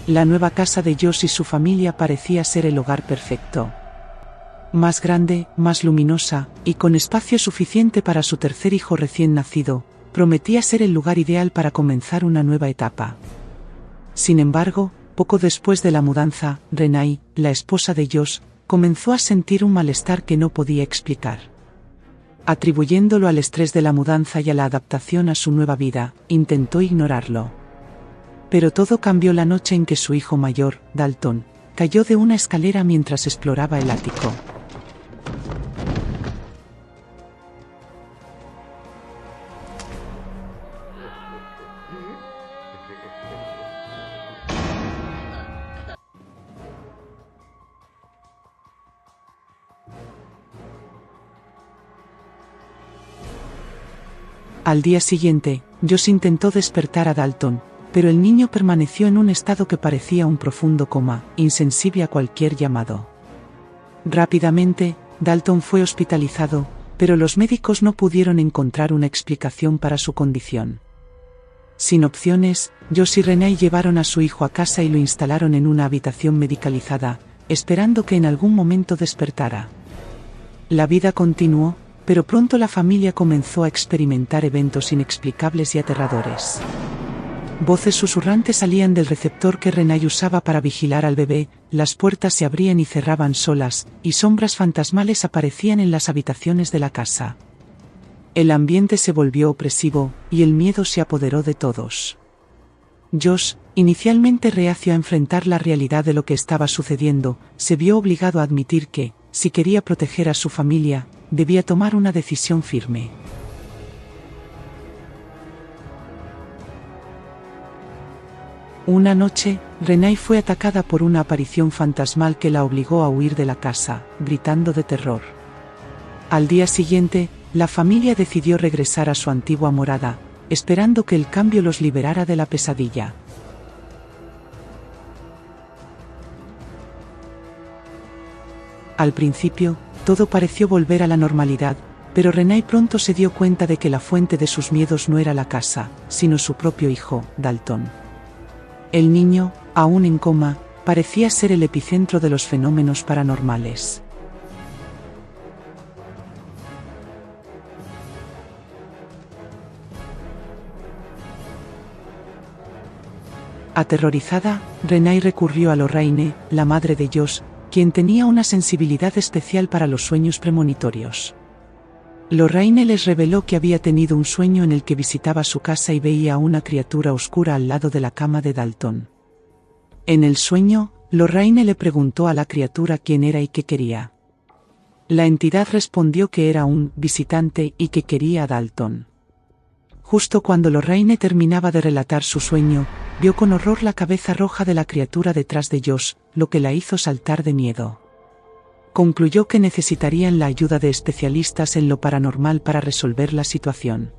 La nueva casa de Josh y su familia parecía ser el hogar perfecto. Más grande, más luminosa, y con espacio suficiente para su tercer hijo recién nacido, prometía ser el lugar ideal para comenzar una nueva etapa. Sin embargo, poco después de la mudanza, Renai, la esposa de Josh, comenzó a sentir un malestar que no podía explicar. Atribuyéndolo al estrés de la mudanza y a la adaptación a su nueva vida, intentó ignorarlo. Pero todo cambió la noche en que su hijo mayor, Dalton, cayó de una escalera mientras exploraba el ático. Al día siguiente, Josh intentó despertar a Dalton, pero el niño permaneció en un estado que parecía un profundo coma, insensible a cualquier llamado. Rápidamente, Dalton fue hospitalizado, pero los médicos no pudieron encontrar una explicación para su condición. Sin opciones, Josh y Renai llevaron a su hijo a casa y lo instalaron en una habitación medicalizada, esperando que en algún momento despertara. La vida continuó, pero pronto la familia comenzó a experimentar eventos inexplicables y aterradores. Voces susurrantes salían del receptor que Renai usaba para vigilar al bebé, las puertas se abrían y cerraban solas, y sombras fantasmales aparecían en las habitaciones de la casa. El ambiente se volvió opresivo, y el miedo se apoderó de todos. Josh, inicialmente reacio a enfrentar la realidad de lo que estaba sucediendo, se vio obligado a admitir que, si quería proteger a su familia, debía tomar una decisión firme. Una noche, Renai fue atacada por una aparición fantasmal que la obligó a huir de la casa, gritando de terror. Al día siguiente, la familia decidió regresar a su antigua morada, esperando que el cambio los liberara de la pesadilla. Al principio, todo pareció volver a la normalidad, pero Renai pronto se dio cuenta de que la fuente de sus miedos no era la casa, sino su propio hijo, Dalton. El niño, aún en coma, parecía ser el epicentro de los fenómenos paranormales. Aterrorizada, Renai recurrió a Lorraine, la madre de Josh, quien tenía una sensibilidad especial para los sueños premonitorios. Lorraine les reveló que había tenido un sueño en el que visitaba su casa y veía a una criatura oscura al lado de la cama de Dalton. En el sueño, Lorraine le preguntó a la criatura quién era y qué quería. La entidad respondió que era un visitante y que quería a Dalton. Justo cuando Lorraine terminaba de relatar su sueño, vio con horror la cabeza roja de la criatura detrás de Josh, lo que la hizo saltar de miedo. Concluyó que necesitarían la ayuda de especialistas en lo paranormal para resolver la situación.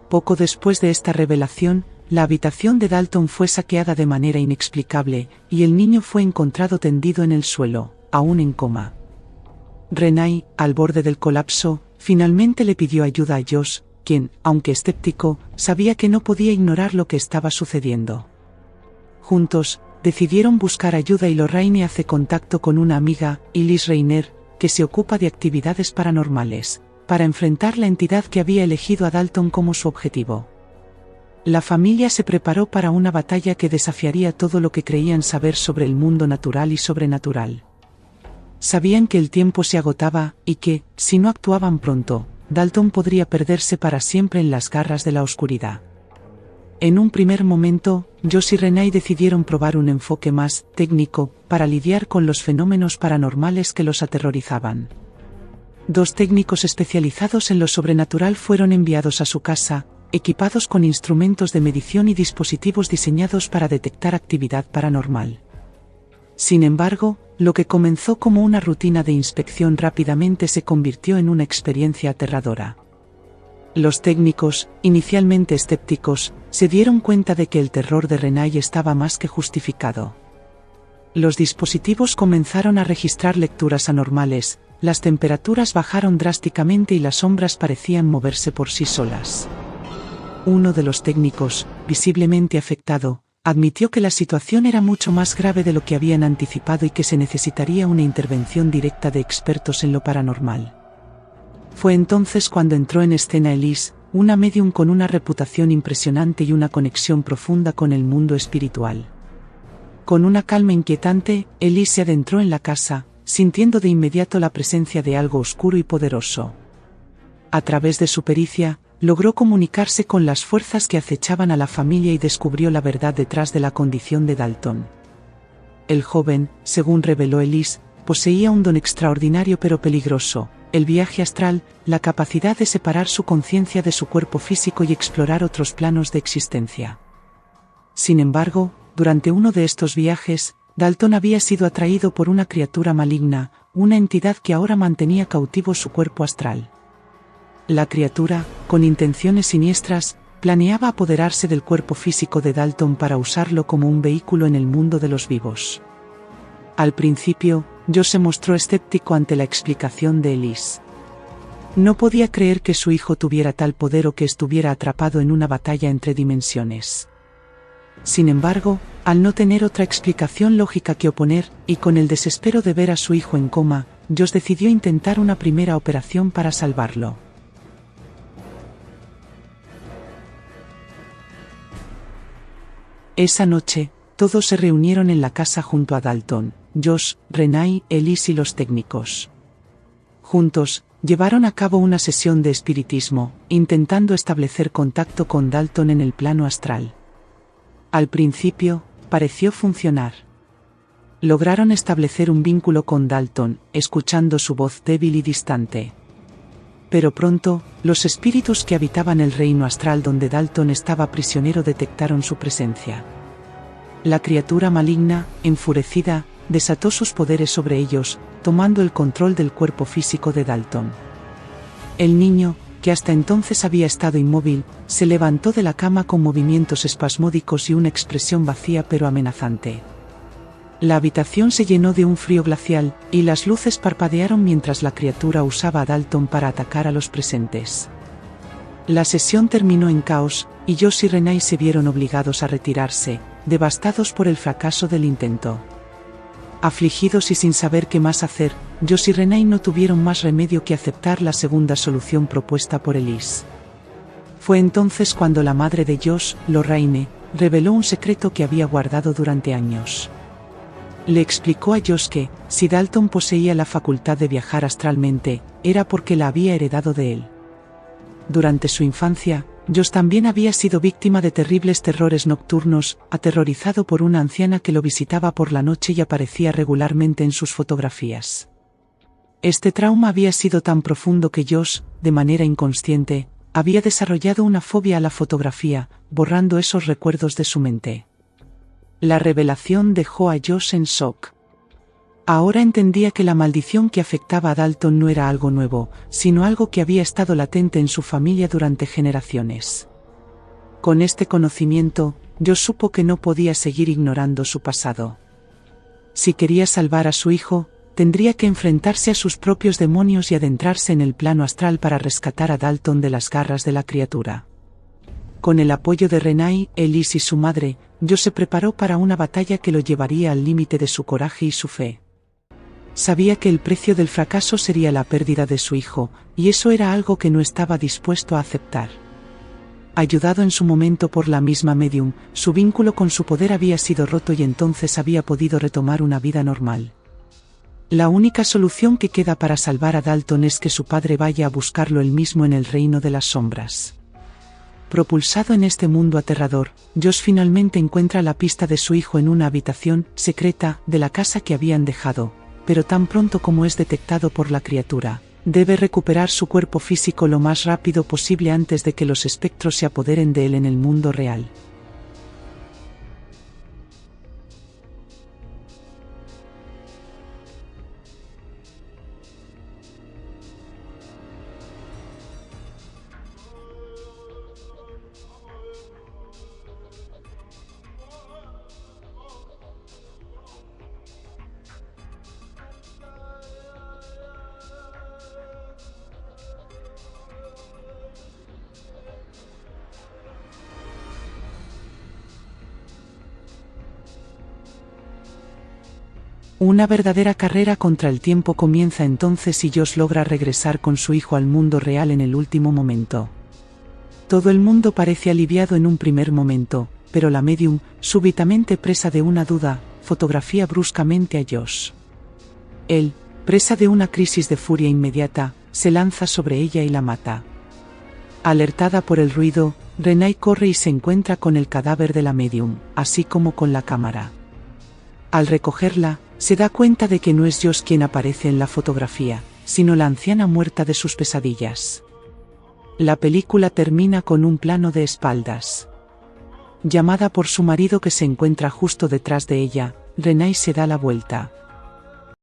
Poco después de esta revelación, la habitación de Dalton fue saqueada de manera inexplicable, y el niño fue encontrado tendido en el suelo, aún en coma. Renai, al borde del colapso, finalmente le pidió ayuda a Josh, quien, aunque escéptico, sabía que no podía ignorar lo que estaba sucediendo. Juntos, decidieron buscar ayuda y Lorraine hace contacto con una amiga, Elise Reiner, que se ocupa de actividades paranormales, para enfrentar la entidad que había elegido a Dalton como su objetivo. La familia se preparó para una batalla que desafiaría todo lo que creían saber sobre el mundo natural y sobrenatural. Sabían que el tiempo se agotaba, y que, si no actuaban pronto, Dalton podría perderse para siempre en las garras de la oscuridad. En un primer momento, Josh y Renai decidieron probar un enfoque más técnico para lidiar con los fenómenos paranormales que los aterrorizaban. 2 técnicos especializados en lo sobrenatural fueron enviados a su casa, equipados con instrumentos de medición y dispositivos diseñados para detectar actividad paranormal. Sin embargo, lo que comenzó como una rutina de inspección rápidamente se convirtió en una experiencia aterradora. Los técnicos, inicialmente escépticos, se dieron cuenta de que el terror de Renai estaba más que justificado. Los dispositivos comenzaron a registrar lecturas anormales, las temperaturas bajaron drásticamente y las sombras parecían moverse por sí solas. Uno de los técnicos, visiblemente afectado, Admitió que la situación era mucho más grave de lo que habían anticipado y que se necesitaría una intervención directa de expertos en lo paranormal. Fue entonces cuando entró en escena Elise, una medium con una reputación impresionante y una conexión profunda con el mundo espiritual. Con una calma inquietante, Elise se adentró en la casa, sintiendo de inmediato la presencia de algo oscuro y poderoso. A través de su pericia, logró comunicarse con las fuerzas que acechaban a la familia y descubrió la verdad detrás de la condición de Dalton. El joven, según reveló Elise, poseía un don extraordinario pero peligroso: el viaje astral, la capacidad de separar su conciencia de su cuerpo físico y explorar otros planos de existencia. Sin embargo, durante uno de estos viajes, Dalton había sido atraído por una criatura maligna, una entidad que ahora mantenía cautivo su cuerpo astral. La criatura, con intenciones siniestras, planeaba apoderarse del cuerpo físico de Dalton para usarlo como un vehículo en el mundo de los vivos. Al principio, Josh se mostró escéptico ante la explicación de Elise. No podía creer que su hijo tuviera tal poder o que estuviera atrapado en una batalla entre dimensiones. Sin embargo, al no tener otra explicación lógica que oponer, y con el desespero de ver a su hijo en coma, Josh decidió intentar una primera operación para salvarlo. Esa noche, todos se reunieron en la casa junto a Dalton, Josh, Renai, Elise y los técnicos. Juntos, llevaron a cabo una sesión de espiritismo, intentando establecer contacto con Dalton en el plano astral. Al principio, pareció funcionar. Lograron establecer un vínculo con Dalton, escuchando su voz débil y distante. Pero pronto, los espíritus que habitaban el reino astral donde Dalton estaba prisionero detectaron su presencia. La criatura maligna, enfurecida, desató sus poderes sobre ellos, tomando el control del cuerpo físico de Dalton. El niño, que hasta entonces había estado inmóvil, se levantó de la cama con movimientos espasmódicos y una expresión vacía pero amenazante. La habitación se llenó de un frío glacial, y las luces parpadearon mientras la criatura usaba a Dalton para atacar a los presentes. La sesión terminó en caos, y Josh y Renai se vieron obligados a retirarse, devastados por el fracaso del intento. Afligidos y sin saber qué más hacer, Josh y Renai no tuvieron más remedio que aceptar la segunda solución propuesta por Elise. Fue entonces cuando la madre de Josh, Lorraine, reveló un secreto que había guardado durante años. Le explicó a Josh que, si Dalton poseía la facultad de viajar astralmente, era porque la había heredado de él. Durante su infancia, Josh también había sido víctima de terribles terrores nocturnos, aterrorizado por una anciana que lo visitaba por la noche y aparecía regularmente en sus fotografías. Este trauma había sido tan profundo que Josh, de manera inconsciente, había desarrollado una fobia a la fotografía, borrando esos recuerdos de su mente. La revelación dejó a Josh en shock. Ahora entendía que la maldición que afectaba a Dalton no era algo nuevo, sino algo que había estado latente en su familia durante generaciones. Con este conocimiento, Josh supo que no podía seguir ignorando su pasado. Si quería salvar a su hijo, tendría que enfrentarse a sus propios demonios y adentrarse en el plano astral para rescatar a Dalton de las garras de la criatura. Con el apoyo de Renai, Elise y su madre, Josh se preparó para una batalla que lo llevaría al límite de su coraje y su fe. Sabía que el precio del fracaso sería la pérdida de su hijo, y eso era algo que no estaba dispuesto a aceptar. Ayudado en su momento por la misma medium, su vínculo con su poder había sido roto y entonces había podido retomar una vida normal. La única solución que queda para salvar a Dalton es que su padre vaya a buscarlo él mismo en el reino de las sombras. Propulsado en este mundo aterrador, Josh finalmente encuentra la pista de su hijo en una habitación secreta de la casa que habían dejado, pero tan pronto como es detectado por la criatura, debe recuperar su cuerpo físico lo más rápido posible antes de que los espectros se apoderen de él en el mundo real. Una verdadera carrera contra el tiempo comienza entonces y Josh logra regresar con su hijo al mundo real en el último momento. Todo el mundo parece aliviado en un primer momento, pero la medium, súbitamente presa de una duda, fotografía bruscamente a Josh. Él, presa de una crisis de furia inmediata, se lanza sobre ella y la mata. Alertada por el ruido, Renee corre y se encuentra con el cadáver de la medium, así como con la cámara. Al recogerla, se da cuenta de que no es Josh quien aparece en la fotografía, sino la anciana muerta de sus pesadillas. La película termina con un plano de espaldas. Llamada por su marido que se encuentra justo detrás de ella, Renee se da la vuelta.